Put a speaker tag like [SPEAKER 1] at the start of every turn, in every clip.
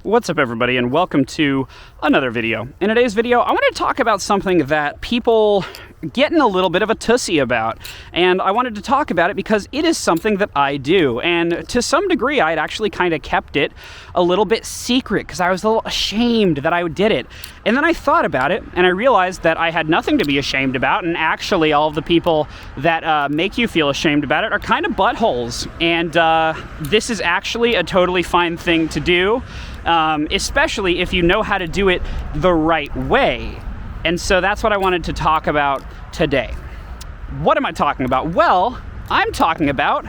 [SPEAKER 1] What's up, everybody, and welcome to another video. In today's video, I want to talk about something that people getting a little bit of a tussie about, and I wanted to talk about it because it is something that I do, and to some degree I had actually kind of kept it a little bit secret because I was a little ashamed that I did it. And then I thought about it and I realized that I had nothing to be ashamed about, and actually all of the people that make you feel ashamed about it are kind of buttholes, and this is actually a totally fine thing to do, especially if you know how to do it the right way. And so that's what I wanted to talk about today. What am I talking about? Well, I'm talking about,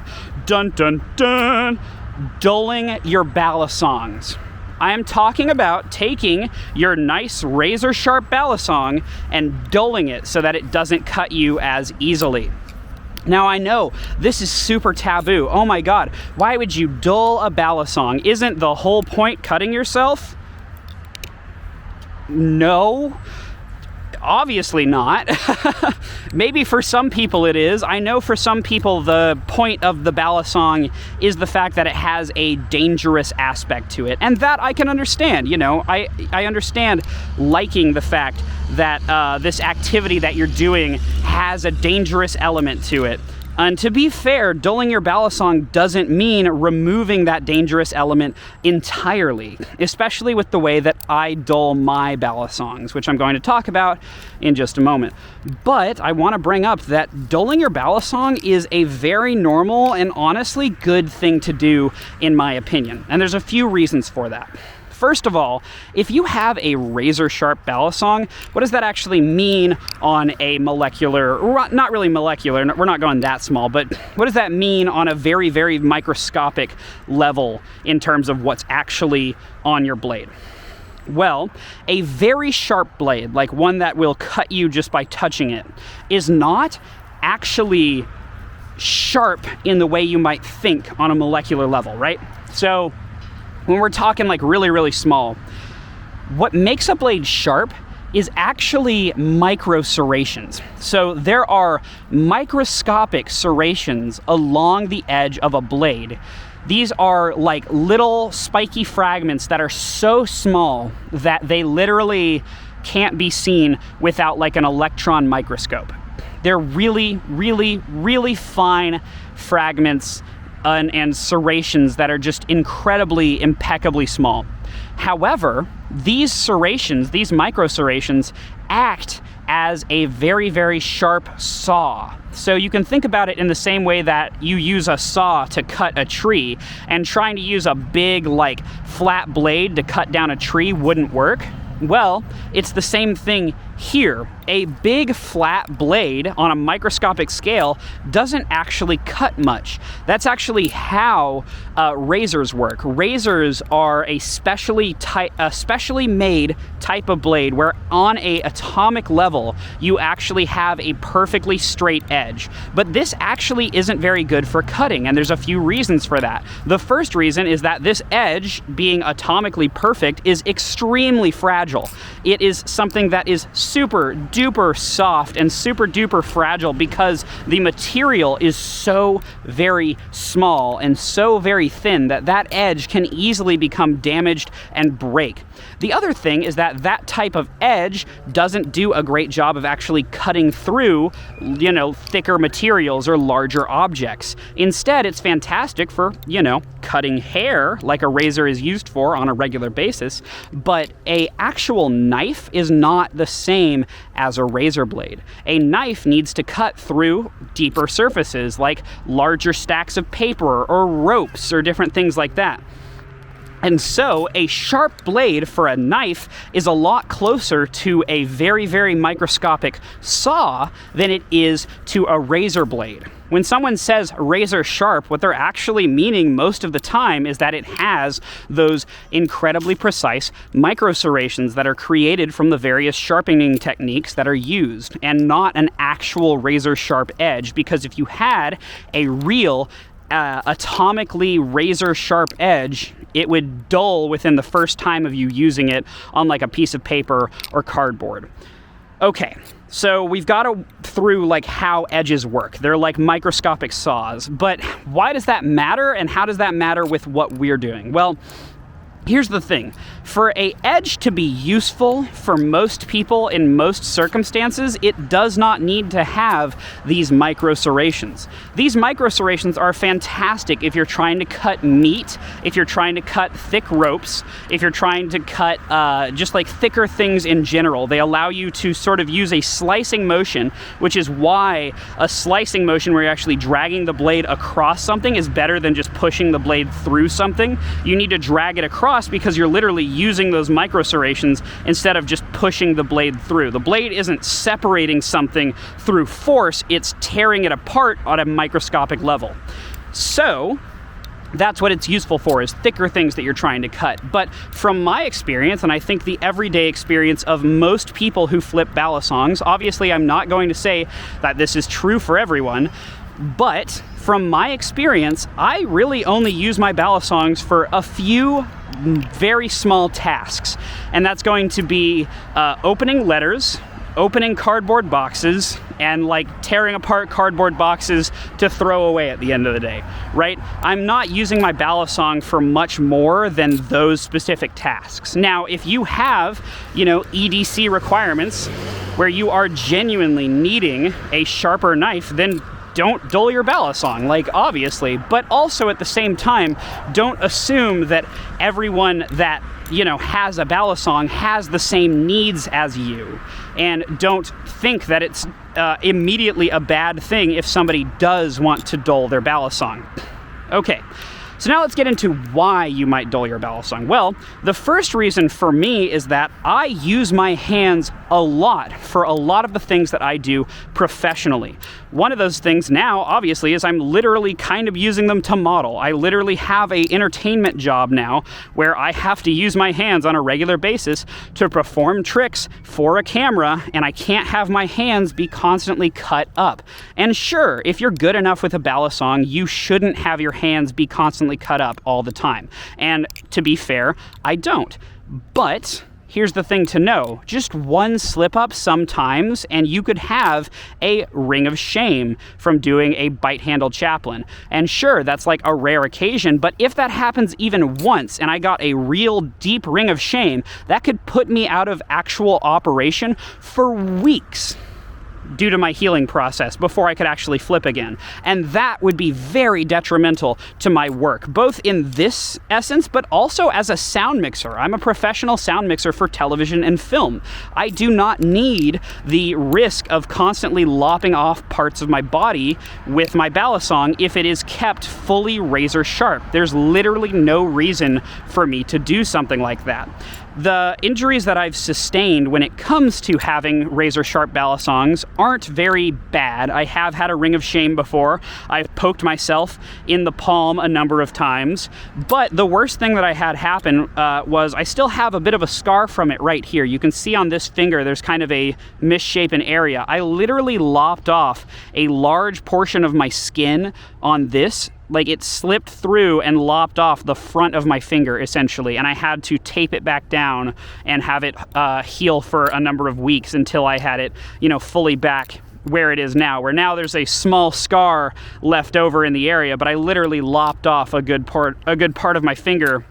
[SPEAKER 1] dun dun dun, dulling your balisongs. I am talking about taking your nice razor sharp balisong and dulling it so that it doesn't cut you as easily. Now, I know this is super taboo. Oh my God, why would you dull a balisong? Isn't the whole point cutting yourself? No. Obviously not. Maybe for some people it is. I know for some people the point of the balisong is the fact that it has a dangerous aspect to it, and that I can understand. You know, I understand liking the fact that this activity that you're doing has a dangerous element to it. And to be fair, dulling your balisong doesn't mean removing that dangerous element entirely, especially with the way that I dull my balisongs, which I'm going to talk about in just a moment. But I want to bring up that dulling your balisong is a very normal and honestly good thing to do, in my opinion. And there's a few reasons for that. First of all, if you have a razor sharp balisong, what does that actually mean on a molecular, not really molecular, we're not going that small, but what does that mean on a very, very microscopic level in terms of what's actually on your blade? Well, a very sharp blade, like one that will cut you just by touching it, is not actually sharp in the way you might think on a molecular level, right? So when we're talking like really, really small, what makes a blade sharp is actually micro serrations. So there are microscopic serrations along the edge of a blade. These are like little spiky fragments that are so small that they literally can't be seen without like an electron microscope. They're really, really, really fine fragments and serrations that are just incredibly, impeccably small. However, these serrations, these micro serrations, act as a very, very sharp saw. So you can think about it in the same way that you use a saw to cut a tree, and trying to use a big, like, flat blade to cut down a tree wouldn't work. Well, it's the same thing here. A big flat blade on a microscopic scale doesn't actually cut much. That's actually how razors work. Razors are a specially made type of blade where on a atomic level you actually have a perfectly straight edge. But this actually isn't very good for cutting, and there's a few reasons for that. The first reason is that this edge, being atomically perfect, is extremely fragile. It is something that is super duper soft and super duper fragile because the material is so very small and so very thin that that edge can easily become damaged and break. The other thing is that that type of edge doesn't do a great job of actually cutting through, you know, thicker materials or larger objects. Instead, it's fantastic for, you know, cutting hair like a razor is used for on a regular basis, but a actual knife is not the same as a razor blade. A knife needs to cut through deeper surfaces like larger stacks of paper or ropes or different things like that. And so a sharp blade for a knife is a lot closer to a very, very microscopic saw than it is to a razor blade. When someone says razor sharp, what they're actually meaning most of the time is that it has those incredibly precise micro serrations that are created from the various sharpening techniques that are used, and not an actual razor sharp edge, because if you had a real atomically razor sharp edge, it would dull within the first time of you using it on like a piece of paper or cardboard. Okay, so we've got through like how edges work. They're like microscopic saws, but why does that matter, and how does that matter with what we're doing? Well, Here's the thing. For an edge to be useful for most people in most circumstances, it does not need to have these micro serrations. These micro serrations are fantastic if you're trying to cut meat, if you're trying to cut thick ropes, if you're trying to cut just like thicker things in general. They allow you to sort of use a slicing motion, which is why a slicing motion where you're actually dragging the blade across something is better than just pushing the blade through something. You need to drag it across because you're literally using those micro serrations instead of just pushing the blade through. The blade isn't separating something through force, it's tearing it apart on a microscopic level. So that's what it's useful for, is thicker things that you're trying to cut. But from my experience, and I think the everyday experience of most people who flip balisongs, obviously I'm not going to say that this is true for everyone, but from my experience, I really only use my balisongs for a few very small tasks. And that's going to be opening letters, opening cardboard boxes, and like tearing apart cardboard boxes to throw away at the end of the day, right? I'm not using my balisong for much more than those specific tasks. Now, if you have, EDC requirements where you are genuinely needing a sharper knife, then don't dull your balisong, like obviously, but also at the same time, don't assume that everyone that, has a balisong has the same needs as you. And don't think that it's immediately a bad thing if somebody does want to dull their balisong. Okay. So now let's get into why you might dull your balisong. Well, the first reason for me is that I use my hands a lot for a lot of the things that I do professionally. One of those things now, obviously, is I'm literally kind of using them to model. I literally have an entertainment job now where I have to use my hands on a regular basis to perform tricks for a camera, and I can't have my hands be constantly cut up. And sure, if you're good enough with a balisong, you shouldn't have your hands be constantly cut up all the time. And to be fair, I don't. But here's the thing to know. Just one slip up sometimes, and you could have a ring of shame from doing a bite handle chaplain. And sure, that's like a rare occasion, but if that happens even once and I got a real deep ring of shame, that could put me out of actual operation for weeks due to my healing process before I could actually flip again. And that would be very detrimental to my work, both in this essence, but also as a sound mixer. I'm a professional sound mixer for television and film. I do not need the risk of constantly lopping off parts of my body with my balisong if it is kept fully razor sharp. There's literally no reason for me to do something like that. The injuries that I've sustained when it comes to having razor-sharp balisongs aren't very bad. I have had a ring of shame before. I've poked myself in the palm a number of times. But the worst thing that I had happen was I still have a bit of a scar from it right here. You can see on this finger there's kind of a misshapen area. I literally lopped off a large portion of my skin on this. Like, it slipped through and lopped off the front of my finger, essentially, and I had to tape it back down and have it heal for a number of weeks until I had it, fully back where it is now, where now there's a small scar left over in the area, but I literally lopped off a good part of my finger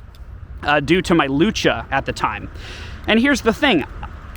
[SPEAKER 1] due to my lucha at the time. And here's the thing,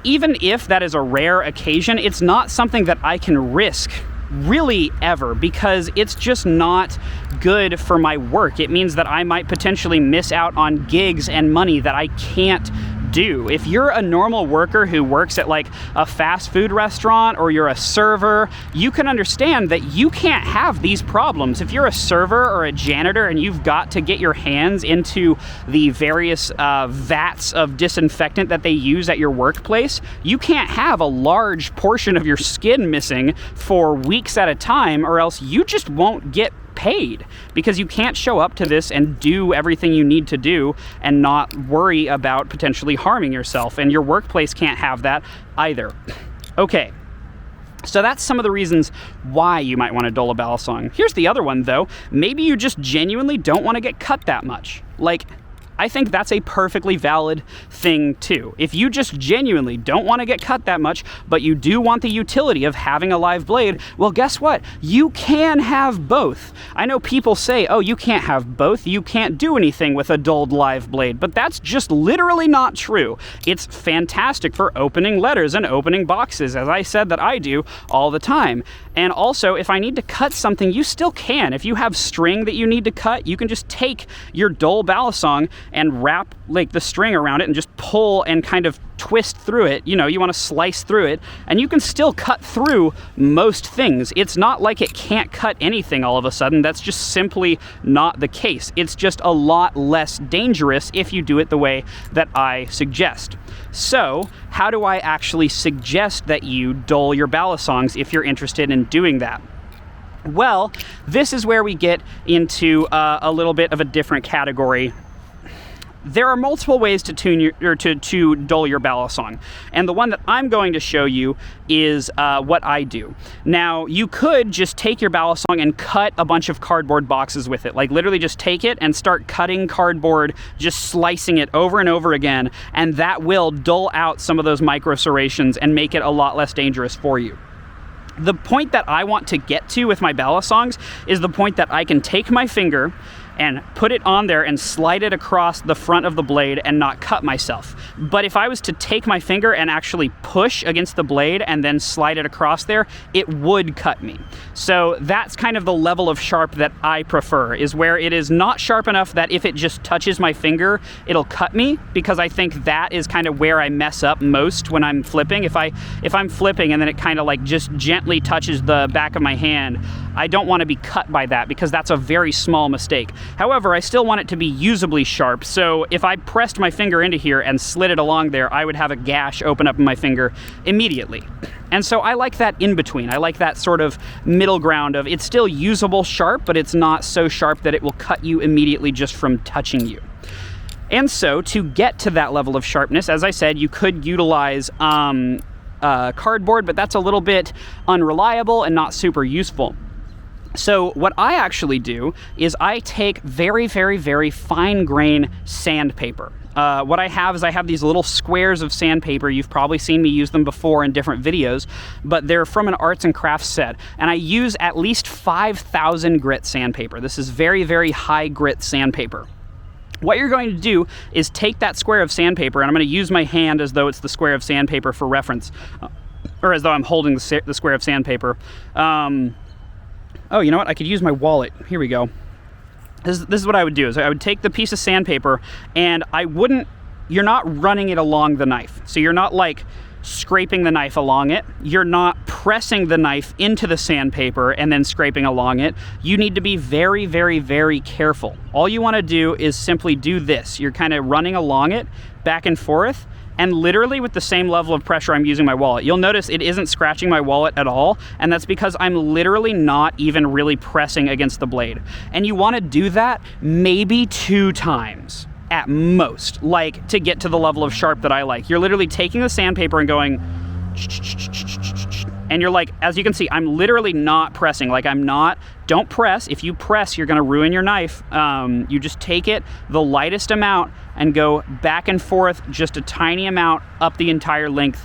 [SPEAKER 1] even if that is a rare occasion, it's not something that I can risk really ever, because it's just not good for my work. It means that I might potentially miss out on gigs and money that I can't do. If you're a normal worker who works at like a fast food restaurant, or you're a server, you can understand that you can't have these problems. If you're a server or a janitor and you've got to get your hands into the various vats of disinfectant that they use at your workplace, you can't have a large portion of your skin missing for weeks at a time, or else you just won't get paid, because you can't show up to this and do everything you need to do and not worry about potentially harming yourself, and your workplace can't have that either. Okay, so that's some of the reasons why you might want to dull a balisong. Here's the other one though. Maybe you just genuinely don't want to get cut that much. Like, I think that's a perfectly valid thing too. If you just genuinely don't want to get cut that much, but you do want the utility of having a live blade, well, guess what? You can have both. I know people say, oh, you can't have both. You can't do anything with a dulled live blade, but that's just literally not true. It's fantastic for opening letters and opening boxes, as I said that I do all the time. And also, if I need to cut something, you still can. If you have string that you need to cut, you can just take your dull balisong and wrap like the string around it and just pull and kind of twist through it. You know, you want to slice through it, and you can still cut through most things. It's not like it can't cut anything all of a sudden. That's just simply not the case. It's just a lot less dangerous if you do it the way that I suggest. So, how do I actually suggest that you dull your balisongs if you're interested in doing that? Well, this is where we get into a little bit of a different category. There are multiple ways to to dull your balisong, and the one that I'm going to show you is what I do. Now, you could just take your balisong and cut a bunch of cardboard boxes with it, like literally just take it and start cutting cardboard, just slicing it over and over again, and that will dull out some of those micro serrations and make it a lot less dangerous for you. The point that I want to get to with my balisongs is the point that I can take my finger and put it on there and slide it across the front of the blade and not cut myself. But if I was to take my finger and actually push against the blade and then slide it across there, it would cut me. So that's kind of the level of sharp that I prefer, is where it is not sharp enough that if it just touches my finger, it'll cut me, because I think that is kind of where I mess up most when I'm flipping. If I'm flipping and then it kind of like just gently touches the back of my hand, I don't want to be cut by that, because that's a very small mistake. However, I still want it to be usably sharp, so if I pressed my finger into here and slid it along there, I would have a gash open up in my finger immediately. And so I like that in between. I like that sort of middle ground of it's still usable sharp, but it's not so sharp that it will cut you immediately just from touching you. And so to get to that level of sharpness, as I said, you could utilize cardboard, but that's a little bit unreliable and not super useful. So what I actually do is I take very, very, very fine grain sandpaper. What I have is I have these little squares of sandpaper. You've probably seen me use them before in different videos, but they're from an arts and crafts set. And I use at least 5,000 grit sandpaper. This is very, very high grit sandpaper. What you're going to do is take that square of sandpaper, and I'm going to use my hand as though it's the square of sandpaper for reference, or as though I'm holding the square of sandpaper. Oh, you know what? I could use my wallet. Here we go. This is what I would do, is I would take the piece of sandpaper, and you're not running it along the knife. So you're not like scraping the knife along it. You're not pressing the knife into the sandpaper and then scraping along it. You need to be very, very, very careful. All you want to do is simply do this. You're kind of running along it back and forth, and literally with the same level of pressure I'm using my wallet. You'll notice it isn't scratching my wallet at all, and that's because I'm literally not even really pressing against the blade. And you want to do that maybe 2 times at most, like to get to the level of sharp that I like. You're literally taking the sandpaper and going, and you're like, as you can see, I'm literally not pressing. Like don't press. If you press, you're gonna ruin your knife. You just take it the lightest amount and go back and forth just a tiny amount up the entire length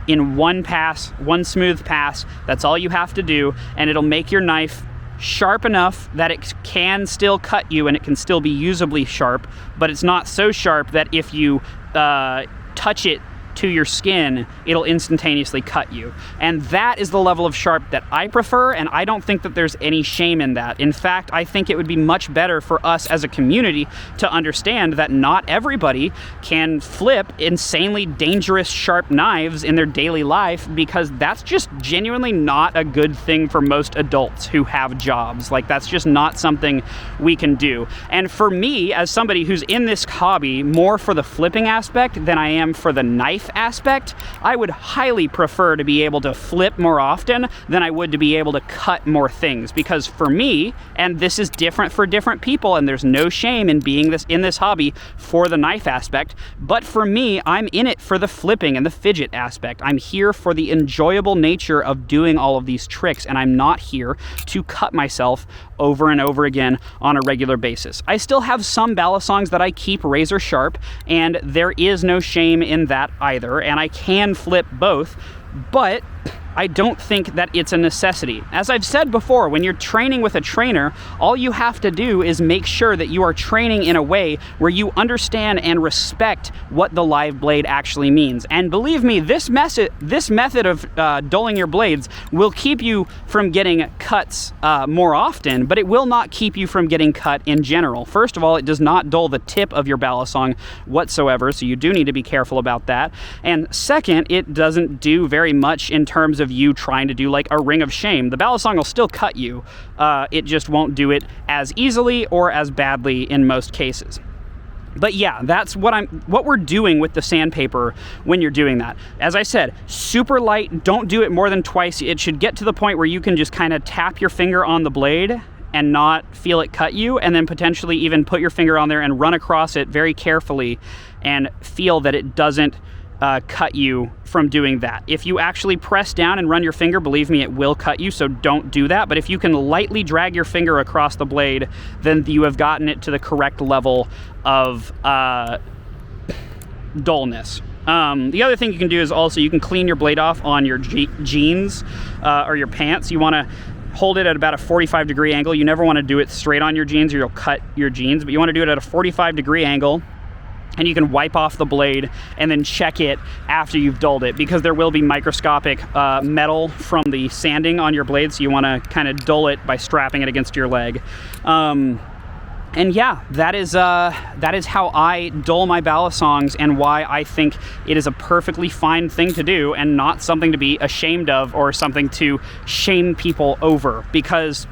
[SPEAKER 1] in one pass, one smooth pass. That's all you have to do, and it'll make your knife sharp enough that it can still cut you and it can still be usably sharp, but it's not so sharp that if you touch it to your skin, it'll instantaneously cut you. And that is the level of sharp that I prefer, and I don't think that there's any shame in that. In fact, I think it would be much better for us as a community to understand that not everybody can flip insanely dangerous sharp knives in their daily life, because that's just genuinely not a good thing for most adults who have jobs. Like, that's just not something we can do. And for me, as somebody who's in this hobby more for the flipping aspect than I am for the knife aspect, I would highly prefer to be able to flip more often than I would to be able to cut more things. Because for me, and this is different for different people, and there's no shame in being in this hobby for the knife aspect, but for me, I'm in it for the flipping and the fidget aspect. I'm here for the enjoyable nature of doing all of these tricks, and I'm not here to cut myself over and over again on a regular basis. I still have some balisongs that I keep razor sharp, and there is no shame in that either, and I can flip both, but I don't think that it's a necessity. As I've said before, when you're training with a trainer, all you have to do is make sure that you are training in a way where you understand and respect what the live blade actually means. And believe me, this method of dulling your blades will keep you from getting cuts more often, but it will not keep you from getting cut in general. First of all, it does not dull the tip of your balisong whatsoever, so you do need to be careful about that. And second, it doesn't do very much in terms of you trying to do like a ring of shame. The balisong will still cut you. It just won't do it as easily or as badly in most cases. But yeah, that's what we're doing with the sandpaper when you're doing that. As I said, super light, don't do it more than twice. It should get to the point where you can just kind of tap your finger on the blade and not feel it cut you, and then potentially even put your finger on there and run across it very carefully and feel that it doesn't cut you from doing that. If you actually press down and run your finger, believe me, it will cut you, so don't do that. But if you can lightly drag your finger across the blade, then you have gotten it to the correct level of dullness. The other thing you can do is also you can clean your blade off on your jeans or your pants. You want to hold it at about a 45-degree angle. You never want to do it straight on your jeans or you'll cut your jeans, but you want to do it at a 45-degree angle. And you can wipe off the blade and then check it after you've dulled it, because there will be microscopic metal from the sanding on your blade, so you want to kind of dull it by strapping it against your leg. And yeah, that is how I dull my balisongs, and why I think it is a perfectly fine thing to do and not something to be ashamed of or something to shame people over, because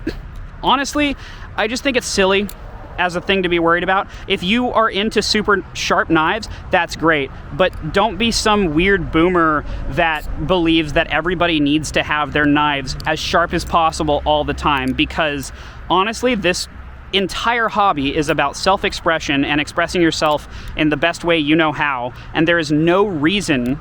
[SPEAKER 1] honestly, I just think it's silly as a thing to be worried about. If you are into super sharp knives, that's great, but don't be some weird boomer that believes that everybody needs to have their knives as sharp as possible all the time, because honestly, this entire hobby is about self-expression and expressing yourself in the best way you know how, and there is no reason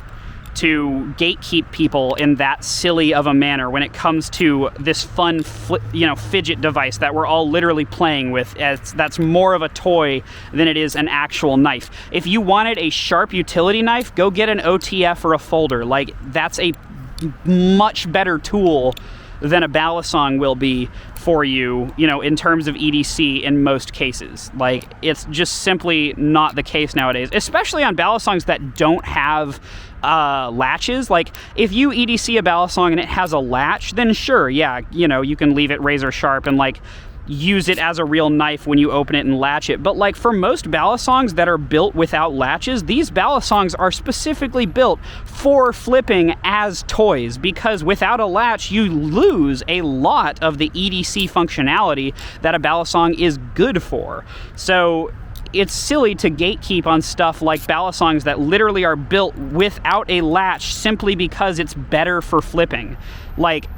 [SPEAKER 1] to gatekeep people in that silly of a manner when it comes to this fun fidget device that we're all literally playing with. That's more of a toy than it is an actual knife. If you wanted a sharp utility knife, go get an OTF or a folder. Like, that's a much better tool than a balisong will be for you, in terms of EDC in most cases. Like, it's just simply not the case nowadays, especially on balisongs that don't have latches. Like, if you EDC a balisong and it has a latch, then sure, yeah, you can leave it razor sharp and like use it as a real knife when you open it and latch it. But like, for most balisongs that are built without latches, these balisongs are specifically built for flipping as toys, because without a latch you lose a lot of the EDC functionality that a balisong is good for. So it's silly to gatekeep on stuff like balisongs that literally are built without a latch simply because it's better for flipping. Like,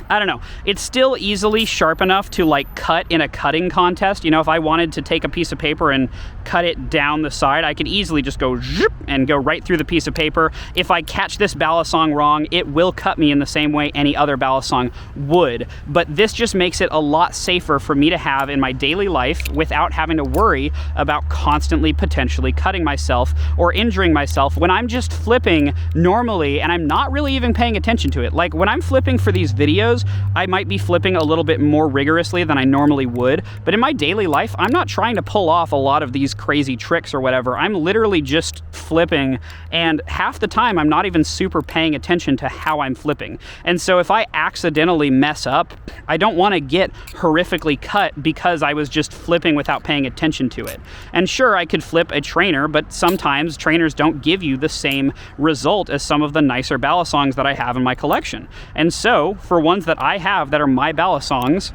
[SPEAKER 1] I don't know. It's still easily sharp enough to like cut in a cutting contest. If I wanted to take a piece of paper and cut it down the side, I could easily just go zip and go right through the piece of paper. If I catch this balisong wrong, it will cut me in the same way any other balisong would. But this just makes it a lot safer for me to have in my daily life without having to worry about constantly potentially cutting myself or injuring myself when I'm just flipping normally and I'm not really even paying attention to it. Like, when I'm flipping for these videos, I might be flipping a little bit more rigorously than I normally would, but in my daily life, I'm not trying to pull off a lot of these crazy tricks or whatever. I'm literally just flipping, and half the time I'm not even super paying attention to how I'm flipping. And so if I accidentally mess up, I don't want to get horrifically cut because I was just flipping without paying attention to it. And sure, I could flip a trainer, but sometimes trainers don't give you the same result as some of the nicer balisongs that I have in my collection. And so for ones that I have that are my balisongs,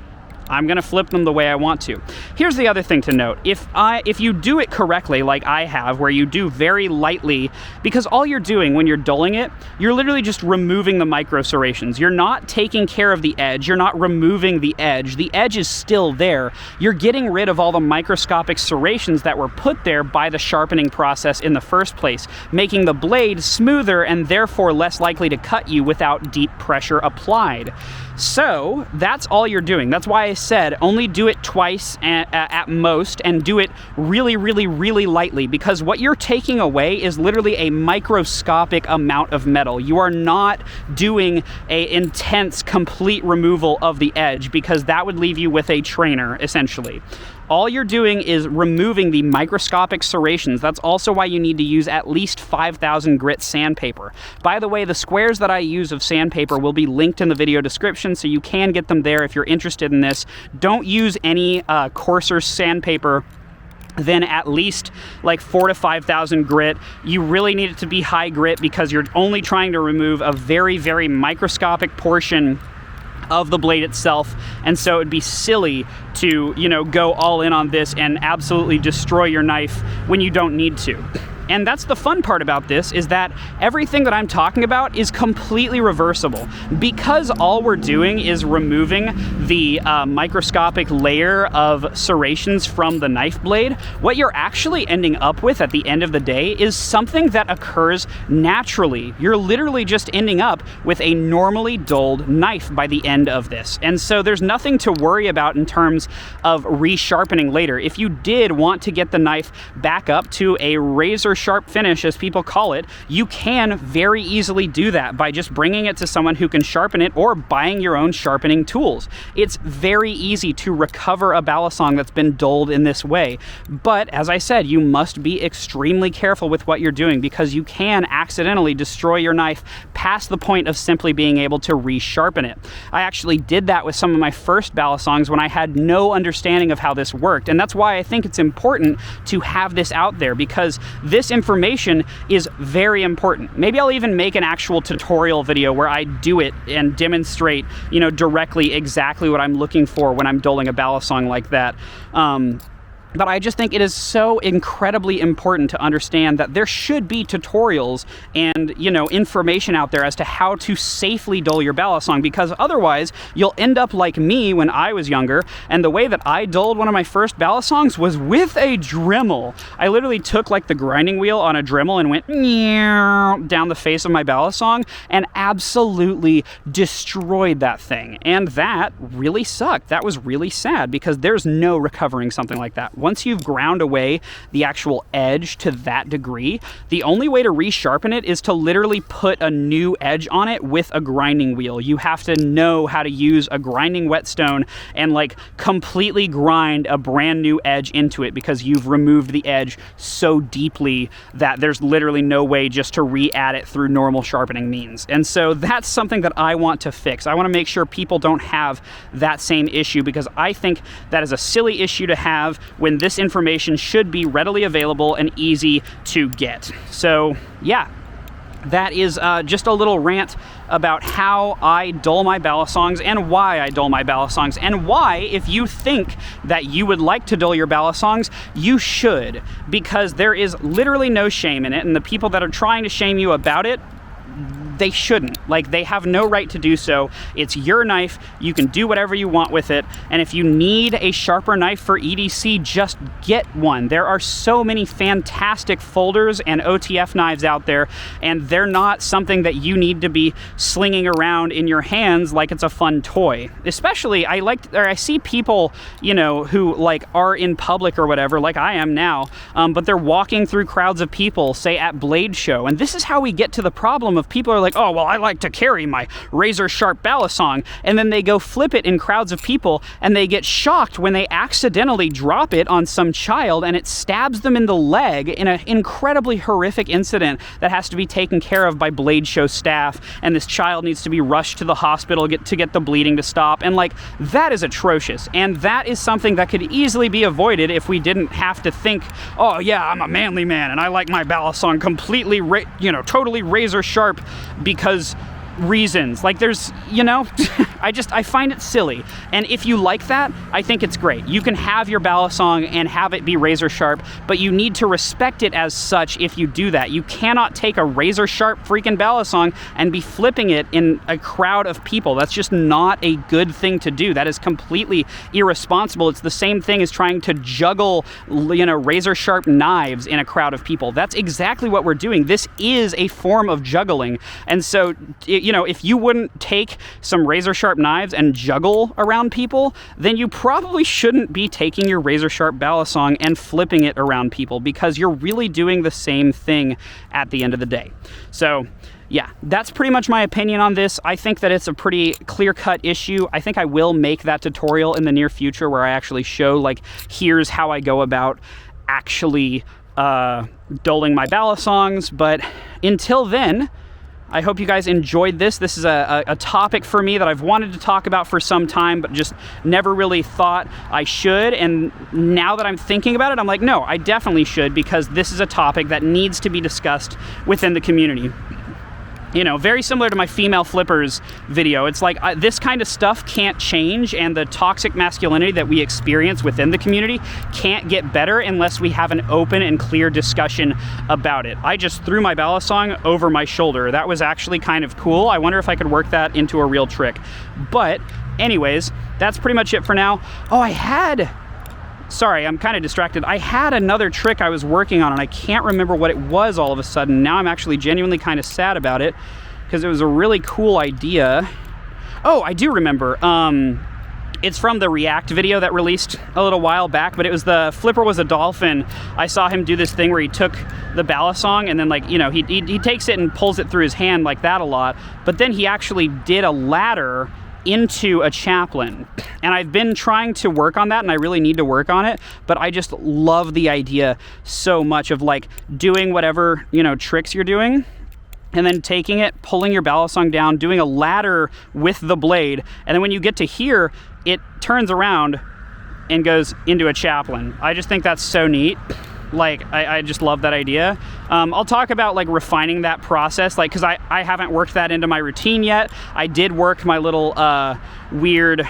[SPEAKER 1] I'm going to flip them the way I want to. Here's the other thing to note. If you do it correctly, like I have, where you do very lightly, because all you're doing when you're dulling it, you're literally just removing the micro serrations. You're not taking care of the edge. You're not removing the edge. The edge is still there. You're getting rid of all the microscopic serrations that were put there by the sharpening process in the first place, making the blade smoother and therefore less likely to cut you without deep pressure applied. So that's all you're doing. That's why I said only do it twice at most, and do it really, really, really lightly, because what you're taking away is literally a microscopic amount of metal. You are not doing an intense, complete removal of the edge, because that would leave you with a trainer, essentially. All you're doing is removing the microscopic serrations. That's also why you need to use at least 5,000 grit sandpaper. By the way, the squares that I use of sandpaper will be linked in the video description, so you can get them there if you're interested in this. Don't use any coarser sandpaper than at least like 4,000 to 5,000 grit. You really need it to be high grit, because you're only trying to remove a very, very microscopic portion of the blade itself, and so it'd be silly to, go all in on this and absolutely destroy your knife when you don't need to. And that's the fun part about this, is that everything that I'm talking about is completely reversible. Because all we're doing is removing the microscopic layer of serrations from the knife blade, what you're actually ending up with at the end of the day is something that occurs naturally. You're literally just ending up with a normally dulled knife by the end of this. And so there's nothing to worry about in terms of resharpening later. If you did want to get the knife back up to a razor sharp finish, as people call it, you can very easily do that by just bringing it to someone who can sharpen it, or buying your own sharpening tools. It's very easy to recover a balisong that's been dulled in this way. But as I said, you must be extremely careful with what you're doing, because you can accidentally destroy your knife past the point of simply being able to resharpen it. I actually did that with some of my first balisongs when I had no understanding of how this worked. And that's why I think it's important to have this out there, because this information is very important. Maybe I'll even make an actual tutorial video where I do it and demonstrate, directly exactly what I'm looking for when I'm dulling a balisong like that. But I just think it is so incredibly important to understand that there should be tutorials and, information out there as to how to safely dull your balisong, because otherwise you'll end up like me when I was younger. And the way that I dulled one of my first balisongs was with a Dremel. I literally took like the grinding wheel on a Dremel and went down the face of my balisong and absolutely destroyed that thing. And that really sucked. That was really sad, because there's no recovering something like that. Once you've ground away the actual edge to that degree, the only way to resharpen it is to literally put a new edge on it with a grinding wheel. You have to know how to use a grinding whetstone and like completely grind a brand new edge into it, because you've removed the edge so deeply that there's literally no way just to re-add it through normal sharpening means. And so that's something that I want to fix. I want to make sure people don't have that same issue, because I think that is a silly issue to have when this information should be readily available and easy to get. So yeah, that is just a little rant about how I dull my balisongs and why I dull my balisongs, and why, if you think that you would like to dull your balisongs, you should, because there is literally no shame in it, and the people that are trying to shame you about it, they shouldn't. Like, they have no right to do so. It's your knife. You can do whatever you want with it. And if you need a sharper knife for EDC, just get one. There are so many fantastic folders and OTF knives out there, and they're not something that you need to be slinging around in your hands like it's a fun toy. Especially, I see people, who like are in public or whatever, like I am now, but they're walking through crowds of people, say at Blade Show. And this is how we get to the problem of people are like, oh, well, I like to carry my razor sharp balisong, and then they go flip it in crowds of people, and they get shocked when they accidentally drop it on some child and it stabs them in the leg in an incredibly horrific incident that has to be taken care of by Blade Show staff, and this child needs to be rushed to the hospital to get the bleeding to stop. And like, that is atrocious, and that is something that could easily be avoided if we didn't have to think, oh yeah, I'm a manly man and I like my balisong completely totally razor sharp, because reasons. Like there's, you know, I find it silly. And if you like that, I think it's great. You can have your balisong and have it be razor sharp, but you need to respect it as such if you do that. You cannot take a razor sharp freaking balisong and be flipping it in a crowd of people. That's just not a good thing to do. That is completely irresponsible. It's the same thing as trying to juggle, you know, razor sharp knives in a crowd of people. That's exactly what we're doing. This is a form of juggling. And so, you know, if you wouldn't take some razor sharp knives and juggle around people, then you probably shouldn't be taking your razor sharp balisong and flipping it around people, because you're really doing the same thing at the end of the day. So yeah, that's pretty much my opinion on this. I think that it's a pretty clear-cut issue. I think I will make that tutorial in the near future where I actually show, like, here's how I go about actually dulling my balisongs. But until then, I hope you guys enjoyed this. This is a topic for me that I've wanted to talk about for some time, but just never really thought I should. And now that I'm thinking about it, I'm like, no, I definitely should, because this is a topic that needs to be discussed within the community. You know, very similar to my female flippers video. It's like this kind of stuff can't change, and the toxic masculinity that we experience within the community can't get better unless we have an open and clear discussion about it. I just threw my balisong over my shoulder. That was actually kind of cool. I wonder if I could work that into a real trick. But anyways, that's pretty much it for now. Oh, sorry, I'm kind of distracted. I had another trick I was working on, and I can't remember what it was all of a sudden. Now I'm actually genuinely kind of sad about it, because it was a really cool idea. Oh, I do remember. It's from the React video that released a little while back, but it was the flipper was a dolphin. I saw him do this thing where he took the balisong and then, like, you know, he takes it and pulls it through his hand like that a lot, but then he actually did a ladder into a chaplain. And I've been trying to work on that, and I really need to work on it, but I just love the idea so much of, like, doing whatever, you know, tricks you're doing, and then taking it, pulling your balisong down, doing a ladder with the blade, and then when you get to here, it turns around and goes into a chaplain. I just think that's so neat. Like, I just love that idea. I'll talk about, like, refining that process, like, because I haven't worked that into my routine yet. I did work my little weird,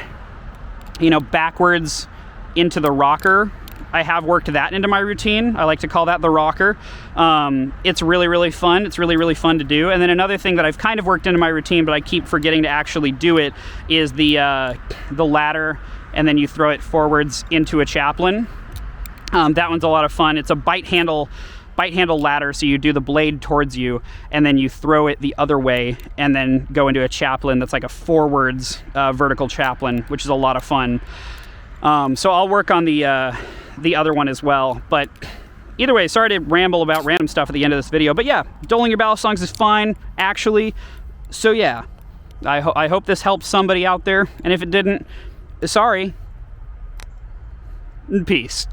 [SPEAKER 1] you know, backwards into the rocker. I have worked that into my routine. I like to call that the rocker. It's really, really fun. It's really, really fun to do. And then another thing that I've kind of worked into my routine, but I keep forgetting to actually do it, is the ladder, and then you throw it forwards into a chaplain. That one's a lot of fun. It's a bite handle ladder, so you do the blade towards you, and then you throw it the other way, and then go into a chaplain that's like a forwards vertical chaplain, which is a lot of fun. So I'll work on the other one as well. But either way, sorry to ramble about random stuff at the end of this video. But yeah, dulling your balisongs is fine, actually. So yeah, I hope this helps somebody out there, and if it didn't, sorry. Peace.